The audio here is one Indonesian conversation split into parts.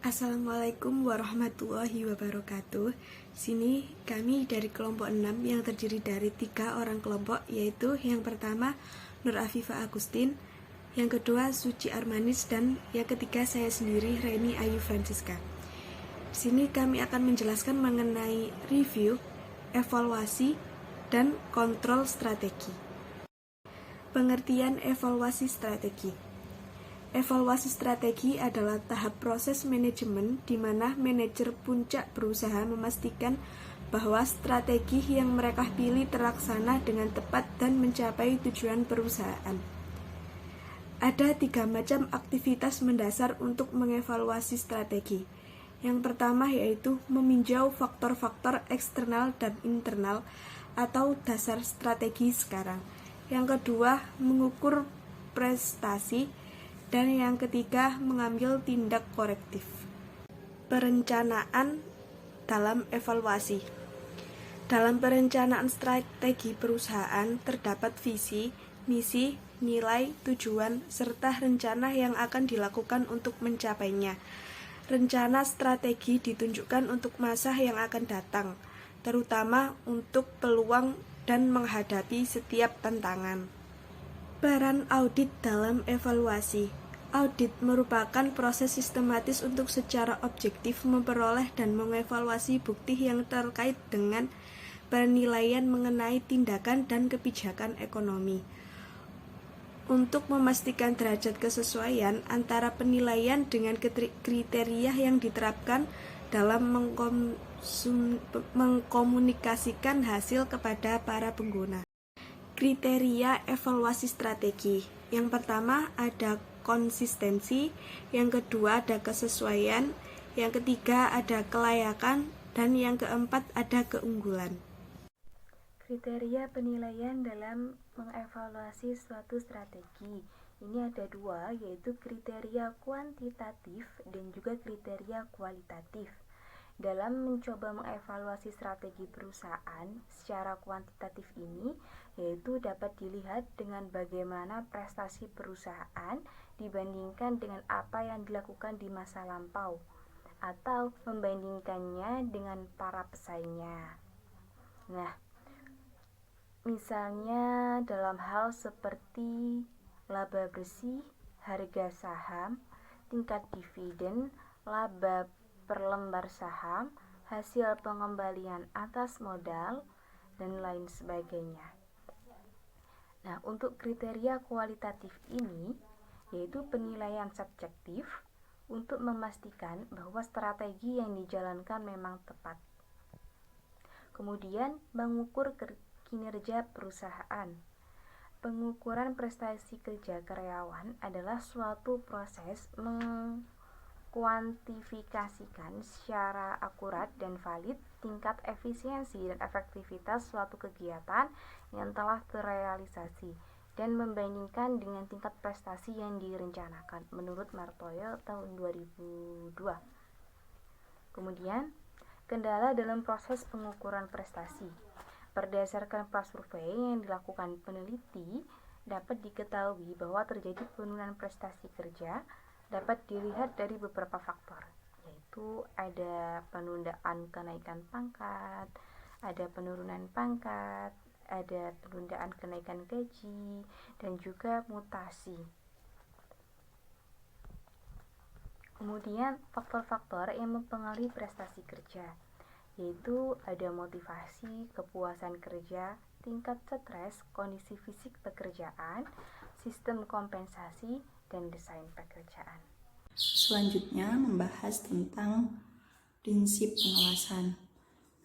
Assalamualaikum warahmatullahi wabarakatuh. Sini kami dari kelompok 6 yang terdiri dari 3 orang kelompok, yaitu yang pertama Nur Afifa Agustin, yang kedua Suci Armanis, dan yang ketiga saya sendiri Reni Ayu Francisca. Di sini kami akan menjelaskan mengenai review, evaluasi, dan kontrol strategi. Pengertian evaluasi strategi. Evaluasi strategi adalah tahap proses manajemen di mana manajer puncak berusaha memastikan bahwa strategi yang mereka pilih terlaksana dengan tepat dan mencapai tujuan perusahaan. Ada 3 macam aktivitas mendasar untuk mengevaluasi strategi. Yang pertama yaitu meninjau faktor-faktor eksternal dan internal atau dasar strategi sekarang. Yang kedua, mengukur prestasi. Dan yang ketiga, mengambil tindak korektif. Perencanaan dalam evaluasi. Dalam perencanaan strategi perusahaan terdapat visi, misi, nilai, tujuan, serta rencana yang akan dilakukan untuk mencapainya. Rencana strategi ditunjukkan untuk masa yang akan datang, terutama untuk peluang dan menghadapi setiap tantangan. Peran audit dalam evaluasi. Audit merupakan proses sistematis untuk secara objektif memperoleh dan mengevaluasi bukti yang terkait dengan penilaian mengenai tindakan dan kebijakan ekonomi. Untuk memastikan derajat kesesuaian antara penilaian dengan kriteria yang diterapkan dalam mengkomunikasikan hasil kepada para pengguna. Kriteria evaluasi strategi. Yang pertama ada konsistensi, yang kedua ada kesesuaian, yang ketiga ada kelayakan, dan yang keempat ada keunggulan. Kriteria penilaian dalam mengevaluasi suatu strategi. Ini ada 2, yaitu kriteria kuantitatif dan juga kriteria kualitatif. Dalam mencoba mengevaluasi strategi perusahaan secara kuantitatif ini, yaitu dapat dilihat dengan bagaimana prestasi perusahaan dibandingkan dengan apa yang dilakukan di masa lampau, atau membandingkannya dengan para pesaingnya. Nah, misalnya dalam hal seperti laba bersih, harga saham, tingkat dividen, laba per lembar saham, hasil pengembalian atas modal, dan lain sebagainya. Nah, untuk kriteria kualitatif ini, yaitu penilaian subjektif untuk memastikan bahwa strategi yang dijalankan memang tepat. Kemudian, mengukur kinerja perusahaan. Pengukuran prestasi kerja karyawan adalah suatu proses kuantifikasikan secara akurat dan valid tingkat efisiensi dan efektivitas suatu kegiatan yang telah terrealisasi dan membandingkan dengan tingkat prestasi yang direncanakan menurut Martoyo tahun 2002. Kemudian, kendala dalam proses pengukuran prestasi. Berdasarkan prasurvei yang dilakukan peneliti, dapat diketahui bahwa terjadi penurunan prestasi kerja dapat dilihat dari beberapa faktor, yaitu ada penundaan kenaikan pangkat, ada penurunan pangkat, ada penundaan kenaikan gaji, dan juga mutasi. Kemudian faktor-faktor yang mempengaruhi prestasi kerja, yaitu ada motivasi, kepuasan kerja, tingkat stres, kondisi fisik pekerjaan, sistem kompensasi, dan desain pekerjaan. Selanjutnya membahas tentang prinsip pengawasan.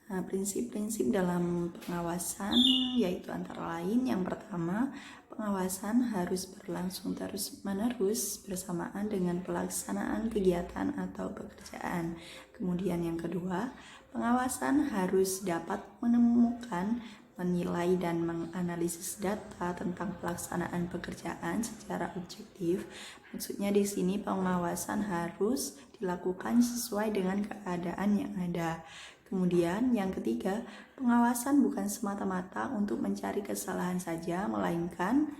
Nah, prinsip-prinsip dalam pengawasan yaitu antara lain yang pertama, pengawasan harus berlangsung terus-menerus bersamaan dengan pelaksanaan kegiatan atau pekerjaan. Kemudian yang kedua, pengawasan harus dapat menemukan, menilai dan menganalisis data tentang pelaksanaan pekerjaan secara objektif. Maksudnya di sini pengawasan harus dilakukan sesuai dengan keadaan yang ada. Kemudian yang ketiga, pengawasan bukan semata-mata untuk mencari kesalahan saja, melainkan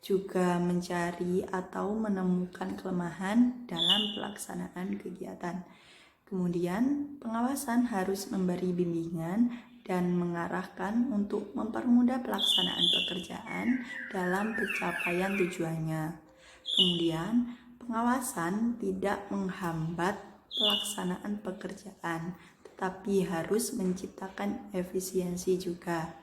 juga mencari atau menemukan kelemahan dalam pelaksanaan kegiatan. Kemudian, pengawasan harus memberi bimbingan dan mengarahkan untuk mempermudah pelaksanaan pekerjaan dalam pencapaian tujuannya. Kemudian, pengawasan tidak menghambat pelaksanaan pekerjaan, tetapi harus menciptakan efisiensi juga.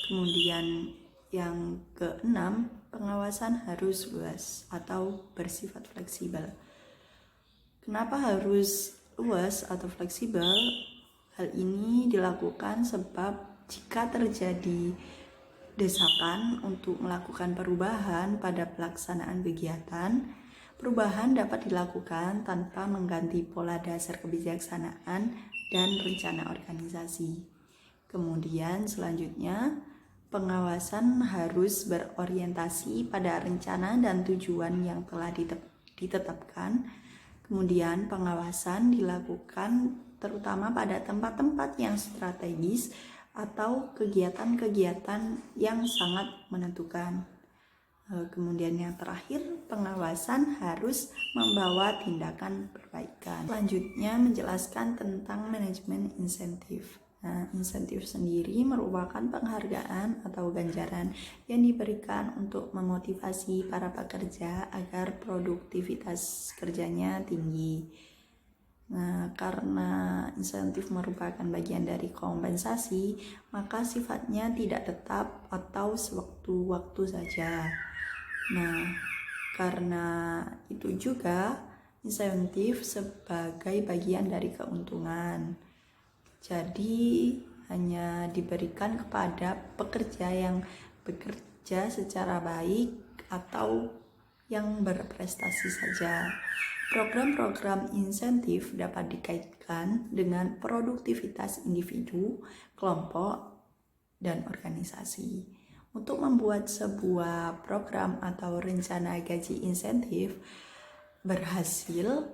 Kemudian yang keenam, pengawasan harus luas atau bersifat fleksibel. Kenapa harus luas atau fleksibel? Hal ini dilakukan sebab jika terjadi desakan untuk melakukan perubahan pada pelaksanaan kegiatan, perubahan dapat dilakukan tanpa mengganti pola dasar kebijaksanaan dan rencana organisasi. Kemudian selanjutnya, pengawasan harus berorientasi pada rencana dan tujuan yang telah ditetapkan. Kemudian pengawasan dilakukan terutama pada tempat-tempat yang strategis atau kegiatan-kegiatan yang sangat menentukan. Kemudian yang terakhir, pengawasan harus membawa tindakan perbaikan. Selanjutnya menjelaskan tentang manajemen insentif. Nah, insentif sendiri merupakan penghargaan atau ganjaran yang diberikan untuk memotivasi para pekerja agar produktivitas kerjanya tinggi. Nah, karena insentif merupakan bagian dari kompensasi, maka sifatnya tidak tetap atau sewaktu-waktu saja. Nah, karena itu juga insentif sebagai bagian dari keuntungan. Jadi hanya diberikan kepada pekerja yang bekerja secara baik atau yang berprestasi saja. Program-program insentif dapat dikaitkan dengan produktivitas individu, kelompok, dan organisasi. Untuk membuat sebuah program atau rencana gaji insentif berhasil,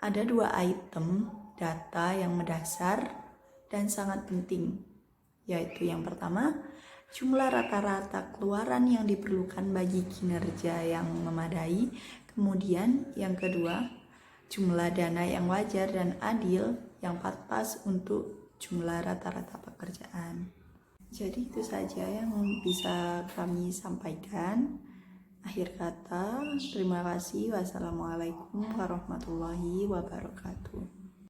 ada 2 item data yang mendasar dan sangat penting, yaitu yang pertama, jumlah rata-rata keluaran yang diperlukan bagi kinerja yang memadai. Kemudian yang kedua, jumlah dana yang wajar dan adil yang pas untuk jumlah rata-rata pekerjaan. Jadi itu saja yang bisa kami sampaikan. Akhir kata, terima kasih. Wassalamualaikum warahmatullahi wabarakatuh.